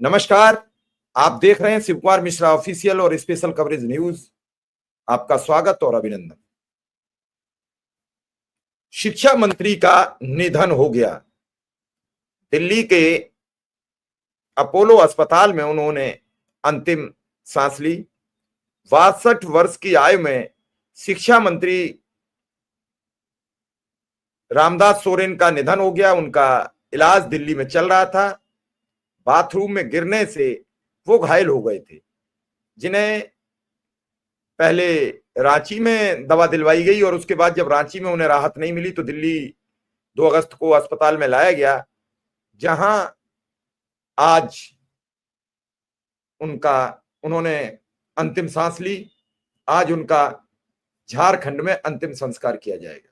नमस्कार। आप देख रहे हैं शिव कुमार मिश्रा ऑफिशियल और स्पेशल कवरेज न्यूज। आपका स्वागत और अभिनंदन। शिक्षा मंत्री का निधन हो गया। दिल्ली के अपोलो अस्पताल में उन्होंने अंतिम सांस ली। 62 वर्ष की आयु में शिक्षा मंत्री रामदास सोरेन का निधन हो गया। उनका इलाज दिल्ली में चल रहा था। बाथरूम में गिरने से वो घायल हो गए थे, जिन्हें पहले रांची में दवा दिलवाई गई और उसके बाद जब रांची में उन्हें राहत नहीं मिली तो दिल्ली 2 अगस्त को अस्पताल में लाया गया, जहां आज उन्होंने अंतिम सांस ली। आज उनका झारखंड में अंतिम संस्कार किया जाएगा।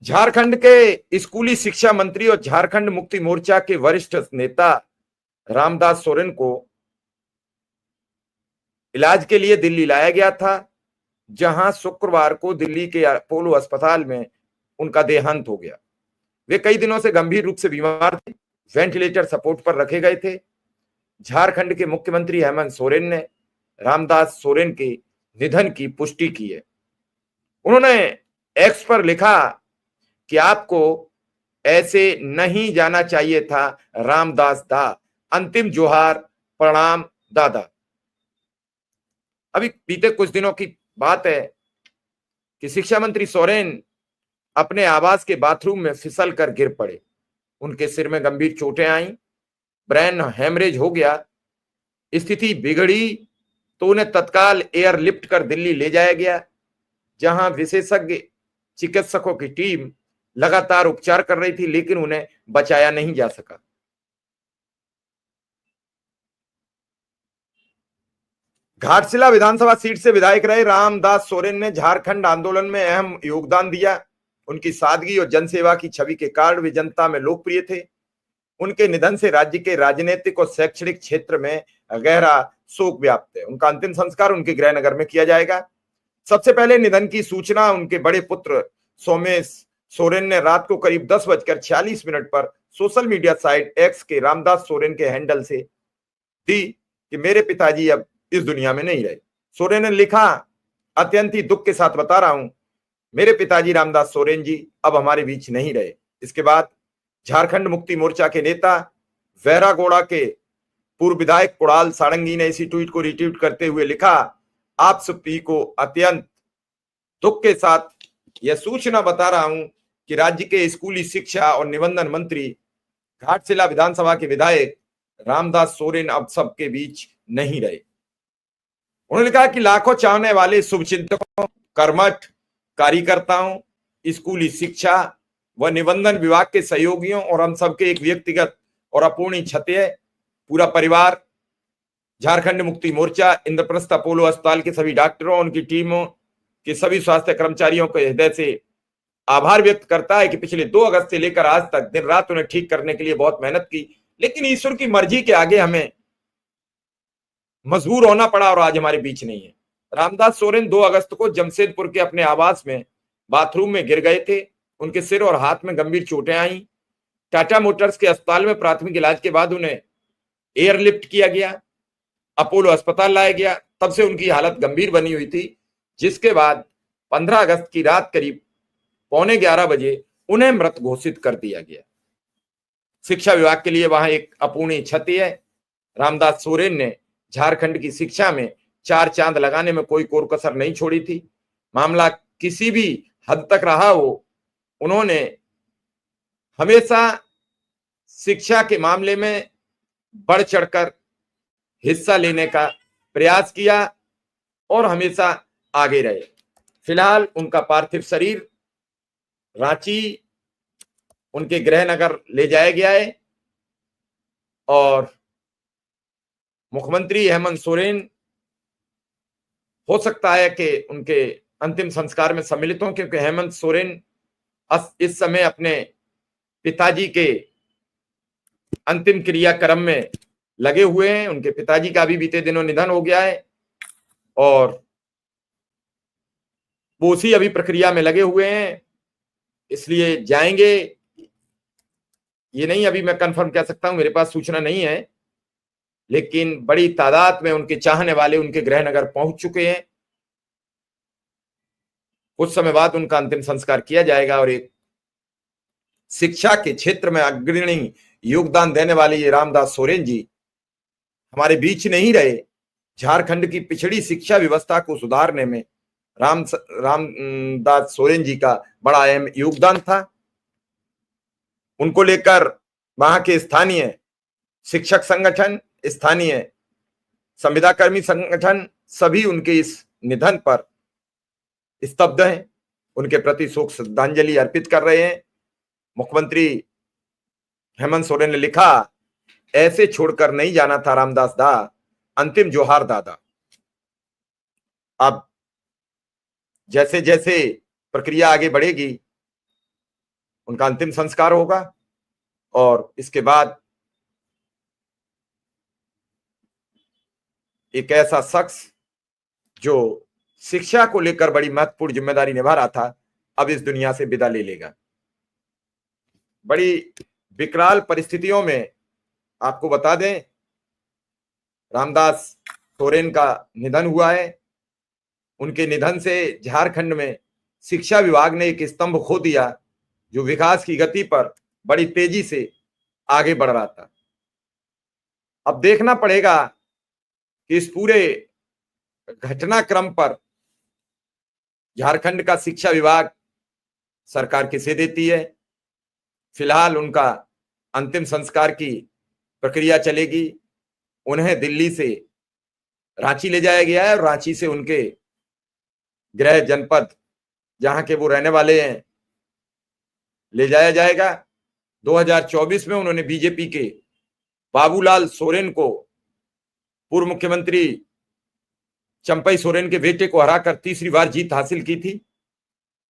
झारखंड के स्कूली शिक्षा मंत्री और झारखंड मुक्ति मोर्चा के वरिष्ठ नेता रामदास सोरेन को इलाज के लिए दिल्ली लाया गया था, जहां शुक्रवार को दिल्ली के अपोलो अस्पताल में उनका देहांत हो गया। वे कई दिनों से गंभीर रूप से बीमार थे, वेंटिलेटर सपोर्ट पर रखे गए थे। झारखंड के मुख्यमंत्री हेमंत सोरेन ने रामदास सोरेन के निधन की पुष्टि की है। उन्होंने एक्स पर लिखा कि आपको ऐसे नहीं जाना चाहिए था रामदास दा, अंतिम जोहार, प्रणाम दादा। अभी बीते कुछ दिनों की बात है कि शिक्षा मंत्री सोरेन अपने आवास के बाथरूम में फिसल कर गिर पड़े। उनके सिर में गंभीर चोटें आईं, ब्रेन हेमरेज हो गया। स्थिति बिगड़ी तो उन्हें तत्काल एयरलिफ्ट कर दिल्ली ले जाया गया, जहां विशेषज्ञ चिकित्सकों की टीम लगातार उपचार कर रही थी, लेकिन उन्हें बचाया नहीं जा सका। घाटशिला विधानसभा सीट से विधायक रहे रामदास सोरेन ने झारखंड आंदोलन में अहम योगदान दिया। उनकी सादगी और जनसेवा की छवि के कारण वे जनता में लोकप्रिय थे। उनके निधन से राज्य के राजनीतिक और शैक्षणिक क्षेत्र में गहरा शोक व्याप्त है। उनका अंतिम संस्कार उनके गृहनगर में किया जाएगा। सबसे पहले निधन की सूचना उनके बड़े पुत्र सोमेश सोरेन ने रात को करीब 10:46 पर सोशल मीडिया साइट एक्स के रामदास सोरेन के हैंडल से दी कि मेरे पिताजी अब इस दुनिया में नहीं रहे। सोरेन ने लिखा, अत्यंत ही दुख के साथ बता रहा हूं, मेरे पिताजी रामदास सोरेन जी अब हमारे बीच नहीं रहे। इसके बाद झारखंड मुक्ति मोर्चा के नेता वैरागोड़ा के पूर्व विधायक कुणाल सारंगी ने इसी ट्वीट को रिट्वीट करते हुए लिखा, आप सभी को अत्यंत दुख के साथ यह सूचना बता रहा हूं कि राज्य के स्कूली शिक्षा और निबंधन मंत्री घाटशिला विधानसभा के विधायक रामदास सोरेन अब सबके बीच नहीं रहे। उन्होंने कहा कि लाखों चाहने वाले शुभचिंतकों, कर्मठ कार्यकर्ताओं, स्कूली शिक्षा व निबंधन विभाग के सहयोगियों और हम सबके एक व्यक्तिगत और अपूर्णीय क्षति है। पूरा परिवार झारखंड मुक्ति मोर्चा, इंद्रप्रस्थ अपोलो अस्पताल के सभी डॉक्टरों, उनकी टीमों के सभी स्वास्थ्य कर्मचारियों को हृदय से आभार व्यक्त करता है कि पिछले 2 अगस्त से लेकर आज तक दिन रात उन्हें ठीक करने के लिए बहुत मेहनत की, लेकिन ईश्वर की मर्जी के आगे हमें मजबूर होना पड़ा और आज हमारे बीच नहीं है। रामदास सोरेन 2 अगस्त को जमशेदपुर के अपने आवास में बाथरूम में गिर गए थे। उनके सिर और हाथ में गंभीर चोटें आई। टाटा मोटर्स के अस्पताल में प्राथमिक इलाज के बाद उन्हें एयरलिफ्ट किया गया, अपोलो अस्पताल लाया गया। तब से उनकी हालत गंभीर बनी हुई थी, जिसके बाद 15 अगस्त की रात करीब 11:15 बजे उन्हें मृत घोषित कर दिया गया। शिक्षा विभाग के लिए वहां एक अपूर्णीय क्षति है। रामदास सोरेन ने झारखंड की शिक्षा में 4 चांद लगाने में कोई कोर कसर नहीं छोड़ी थी। मामला किसी भी हद तक रहा हो, उन्होंने हमेशा शिक्षा के मामले में बढ़ चढ़कर हिस्सा लेने का प्रयास किया और हमेशा आगे रहे। फिलहाल उनका पार्थिव शरीर रांची उनके गृहनगर ले जाया गया है और मुख्यमंत्री हेमंत सोरेन हो सकता है कि उनके अंतिम संस्कार में सम्मिलित हों, क्योंकि हेमंत सोरेन इस समय अपने पिताजी के अंतिम क्रियाक्रम में लगे हुए हैं। उनके पिताजी का भी बीते दिनों निधन हो गया है और वो उसी अभी प्रक्रिया में लगे हुए हैं, इसलिए जाएंगे ये नहीं अभी मैं कंफर्म कह सकता हूं, मेरे पास सूचना नहीं है, लेकिन बड़ी तादाद में उनके चाहने वाले उनके गृहनगर पहुंच चुके हैं। कुछ समय बाद उनका अंतिम संस्कार किया जाएगा और एक शिक्षा के क्षेत्र में अग्रणी योगदान देने वाले ये रामदास सोरेन जी हमारे बीच नहीं रहे। झारखंड की पिछड़ी शिक्षा व्यवस्था को सुधारने में रामदास सोरेन जी का बड़ा अहम योगदान था। उनको लेकर वहां के स्थानीय शिक्षक संगठन, स्थानीय संविदा कर्मी संगठन सभी उनके इस निधन पर स्तब्ध हैं, उनके प्रति शोक श्रद्धांजलि अर्पित कर रहे हैं। मुख्यमंत्री हेमंत सोरेन ने लिखा, ऐसे छोड़कर नहीं जाना था रामदास दा, अंतिम जोहार दादा। अब जैसे जैसे प्रक्रिया आगे बढ़ेगी उनका अंतिम संस्कार होगा और इसके बाद एक ऐसा शख्स जो शिक्षा को लेकर बड़ी महत्वपूर्ण जिम्मेदारी निभा रहा था अब इस दुनिया से विदा ले लेगा। बड़ी विकराल परिस्थितियों में आपको बता दें, रामदास सोरेन का निधन हुआ है। उनके निधन से झारखंड में शिक्षा विभाग ने एक स्तंभ खो दिया जो विकास की गति पर बड़ी तेजी से आगे बढ़ रहा था। अब देखना पड़ेगा कि इस पूरे घटनाक्रम पर झारखंड का शिक्षा विभाग सरकार किसे देती है। फिलहाल उनका अंतिम संस्कार की प्रक्रिया चलेगी। उन्हें दिल्ली से रांची ले जाया गया है और रांची से उनके गृह जनपद जहां के वो रहने वाले हैं ले जाया जाएगा। 2024 में उन्होंने बीजेपी के बाबूलाल सोरेन को, पूर्व मुख्यमंत्री चंपई सोरेन के बेटे को हराकर तीसरी बार जीत हासिल की थी।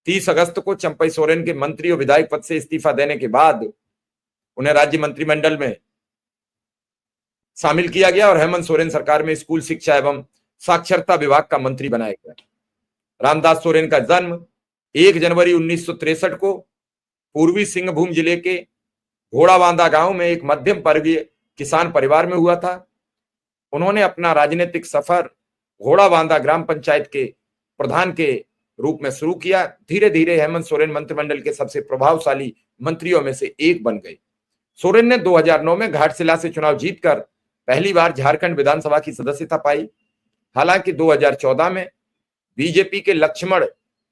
30 अगस्त को चंपई सोरेन के मंत्री और विधायक पद से इस्तीफा देने के बाद उन्हें राज्य मंत्रिमंडल में शामिल किया गया और हेमंत सोरेन सरकार में स्कूल शिक्षा एवं साक्षरता विभाग का मंत्री बनाया गया। रामदास सोरेन का जन्म 1 जनवरी 1963 को पूर्वी सिंहभूम जिले के घोड़ाबांधा गांव में एक मध्यम वर्गीय किसान परिवार में हुआ था। उन्होंने अपना राजनीतिक सफर घोड़ाबांधा ग्राम पंचायत के प्रधान के रूप में शुरू किया। धीरे धीरे हेमंत सोरेन मंत्रिमंडल के सबसे प्रभावशाली मंत्रियों में से एक बन गए। सोरेन ने 2009 में घाटशिला से चुनाव जीतकर पहली बार झारखंड विधानसभा की सदस्यता पाई। हालांकि 2014 में बीजेपी के लक्ष्मण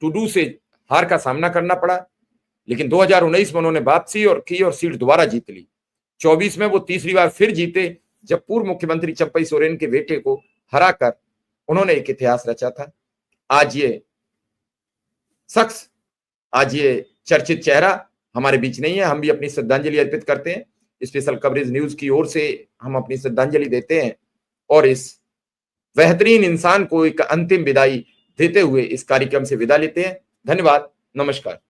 टुडू से हार का सामना करना पड़ा, लेकिन 2019 में उन्होंने वापसी और की और सीट दोबारा जीत ली। 24 में वो तीसरी बार फिर जीते जब पूर्व मुख्यमंत्री चंपई सोरेन के बेटे को हराकर उन्होंने एक इतिहास रचा था। आज ये शख्स, आज ये चर्चित चेहरा हमारे बीच नहीं है। हम भी अपनी श्रद्धांजलि अर्पित करते हैं। स्पेशल कवरेज न्यूज की ओर से हम अपनी श्रद्धांजलि देते हैं और इस बेहतरीन इंसान को एक अंतिम विदाई देते हुए इस कार्यक्रम से विदा लेते हैं। धन्यवाद, नमस्कार।